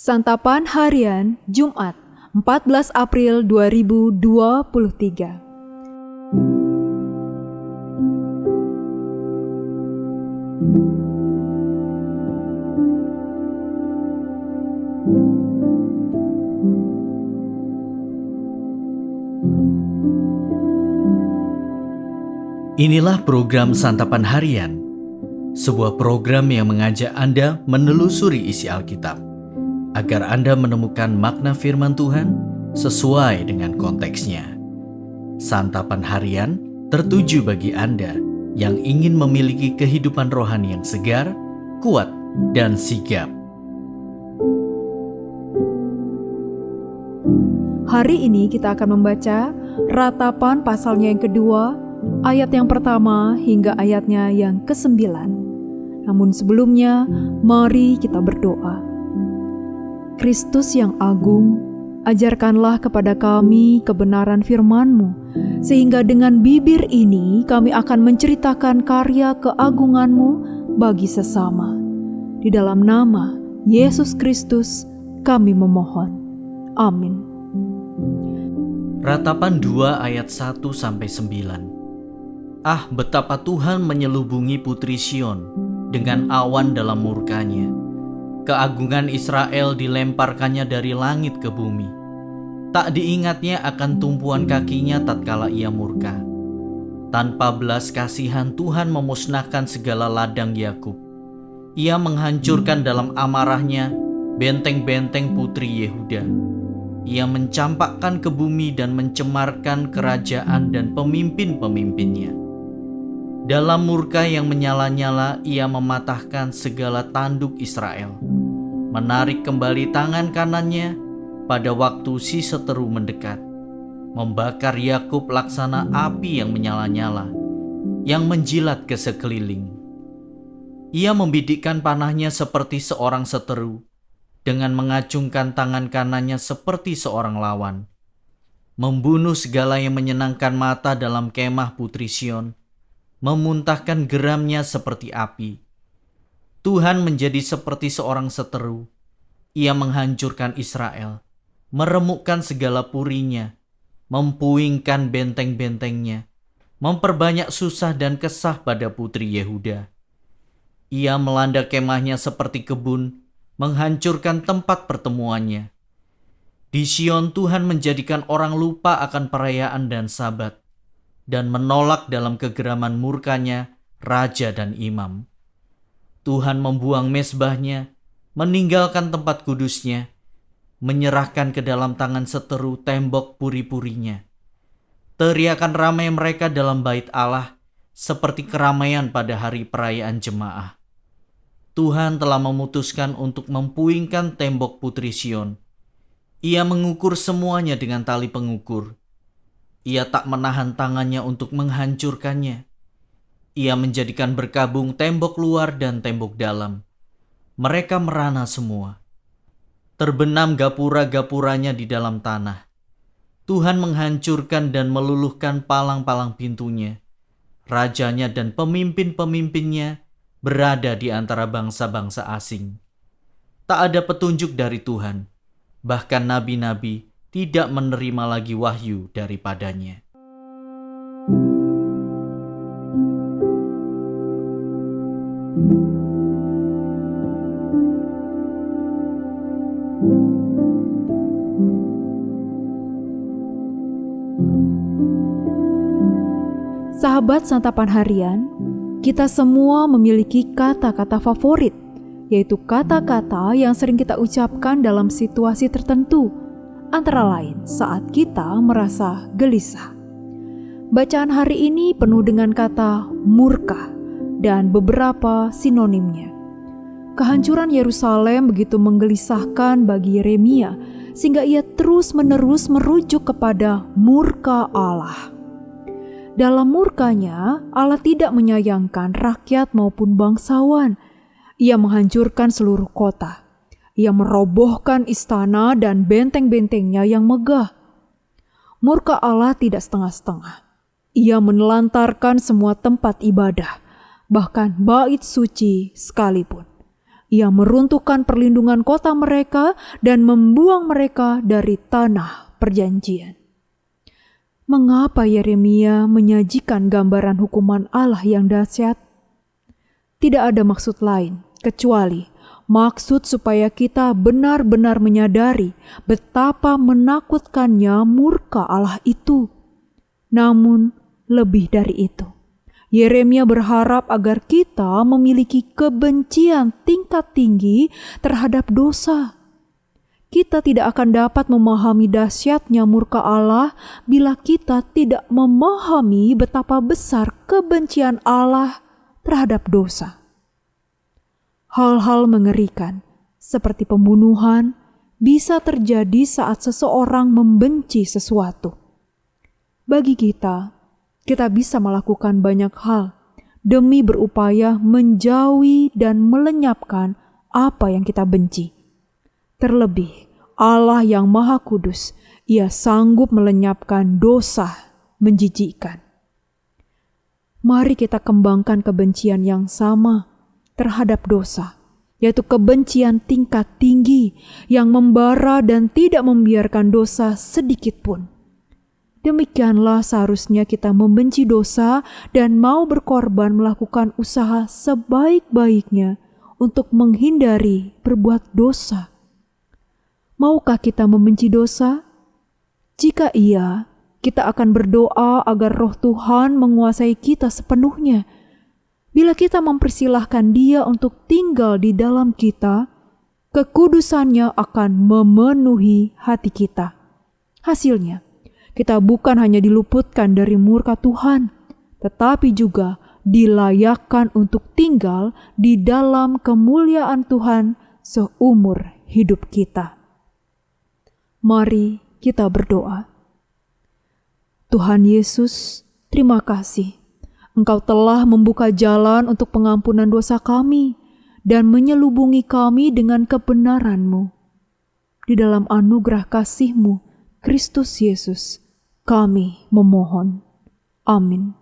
Santapan Harian Jumat 14 April 2023. Inilah program Santapan Harian, sebuah program yang mengajak Anda menelusuri isi Alkitab, agar Anda menemukan makna firman Tuhan sesuai dengan konteksnya. Santapan Harian tertuju bagi Anda yang ingin memiliki kehidupan rohani yang segar, kuat, dan sigap. Hari ini kita akan membaca Ratapan pasalnya yang kedua, ayat yang pertama hingga ayatnya yang ke-9. Namun sebelumnya, mari kita berdoa. Kristus yang agung, ajarkanlah kepada kami kebenaran firman-Mu, sehingga dengan bibir ini kami akan menceritakan karya keagungan-Mu bagi sesama. Di dalam nama Yesus Kristus kami memohon. Amin. Ratapan 2 ayat 1-9. Ah, betapa Tuhan menyelubungi putri Sion dengan awan dalam murkanya. Keagungan Israel dilemparkannya dari langit ke bumi. Tak diingatnya akan tumpuan kakinya tatkala ia murka. Tanpa belas kasihan Tuhan memusnahkan segala ladang Yakub. Ia menghancurkan dalam amarahnya benteng-benteng putri Yehuda. Ia mencampakkan ke bumi dan mencemarkan kerajaan dan pemimpin-pemimpinnya. Dalam murka yang menyala-nyala, ia mematahkan segala tanduk Israel, menarik kembali tangan kanannya pada waktu si seteru mendekat, membakar Yakub laksana api yang menyala-nyala, yang menjilat ke sekeliling. Ia membidikkan panahnya seperti seorang seteru, dengan mengacungkan tangan kanannya seperti seorang lawan, membunuh segala yang menyenangkan mata dalam kemah putri Sion, memuntahkan geramnya seperti api. Tuhan menjadi seperti seorang seteru. Ia menghancurkan Israel, meremukkan segala purinya, mempuingkan benteng-bentengnya, memperbanyak susah dan kesah pada putri Yehuda. Ia melanda kemahnya seperti kebun, menghancurkan tempat pertemuannya. Di Sion Tuhan menjadikan orang lupa akan perayaan dan Sabat, dan menolak dalam kegeraman murkanya raja dan imam. Tuhan membuang mezbahnya, meninggalkan tempat kudusnya, menyerahkan ke dalam tangan seteru tembok puri-purinya. Teriakan ramai mereka dalam bait Allah, seperti keramaian pada hari perayaan jemaah. Tuhan telah memutuskan untuk mempuingkan tembok putri Sion. Ia mengukur semuanya dengan tali pengukur. Ia tak menahan tangannya untuk menghancurkannya. Ia menjadikan berkabung tembok luar dan tembok dalam. Mereka merana semua. Terbenam gapura-gapuranya di dalam tanah. Tuhan menghancurkan dan meluluhkan palang-palang pintunya. Rajanya dan pemimpin-pemimpinnya berada di antara bangsa-bangsa asing. Tak ada petunjuk dari Tuhan, bahkan nabi-nabi tidak menerima lagi wahyu daripadanya. Sahabat Santapan Harian, kita semua memiliki kata-kata favorit, yaitu kata-kata yang sering kita ucapkan dalam situasi tertentu, antara lain saat kita merasa gelisah. Bacaan hari ini penuh dengan kata murka dan beberapa sinonimnya. Kehancuran Yerusalem begitu menggelisahkan bagi Yeremia, sehingga ia terus-menerus merujuk kepada murka Allah. Dalam murkanya, Allah tidak menyayangkan rakyat maupun bangsawan. Ia menghancurkan seluruh kota. Ia merobohkan istana dan benteng-bentengnya yang megah. Murka Allah tidak setengah-setengah. Ia menelantarkan semua tempat ibadah, bahkan bait suci sekalipun. Ia meruntuhkan perlindungan kota mereka dan membuang mereka dari tanah perjanjian. Mengapa Yeremia menyajikan gambaran hukuman Allah yang dahsyat? Tidak ada maksud lain kecuali maksud supaya kita benar-benar menyadari betapa menakutkannya murka Allah itu. Namun lebih dari itu, Yeremia berharap agar kita memiliki kebencian tingkat tinggi terhadap dosa. Kita tidak akan dapat memahami dahsyatnya murka Allah bila kita tidak memahami betapa besar kebencian Allah terhadap dosa. Hal-hal mengerikan seperti pembunuhan bisa terjadi saat seseorang membenci sesuatu. Bagi kita bisa melakukan banyak hal demi berupaya menjauhi dan melenyapkan apa yang kita benci. Terlebih Allah yang Maha Kudus, Ia sanggup melenyapkan dosa menjijikkan. Mari kita kembangkan kebencian yang sama terhadap dosa, yaitu kebencian tingkat tinggi yang membara dan tidak membiarkan dosa sedikit pun. Demikianlah seharusnya kita membenci dosa dan mau berkorban melakukan usaha sebaik-baiknya untuk menghindari berbuat dosa. Maukah kita membenci dosa? Jika iya, kita akan berdoa agar Roh Tuhan menguasai kita sepenuhnya. Bila kita mempersilahkan Dia untuk tinggal di dalam kita, kekudusannya akan memenuhi hati kita. Hasilnya, kita bukan hanya diluputkan dari murka Tuhan, tetapi juga dilayakkan untuk tinggal di dalam kemuliaan Tuhan seumur hidup kita. Mari kita berdoa. Tuhan Yesus, terima kasih. Engkau telah membuka jalan untuk pengampunan dosa kami dan menyelubungi kami dengan kebenaran-Mu. Di dalam anugerah kasih-Mu, Kristus Yesus, kami memohon. Amin.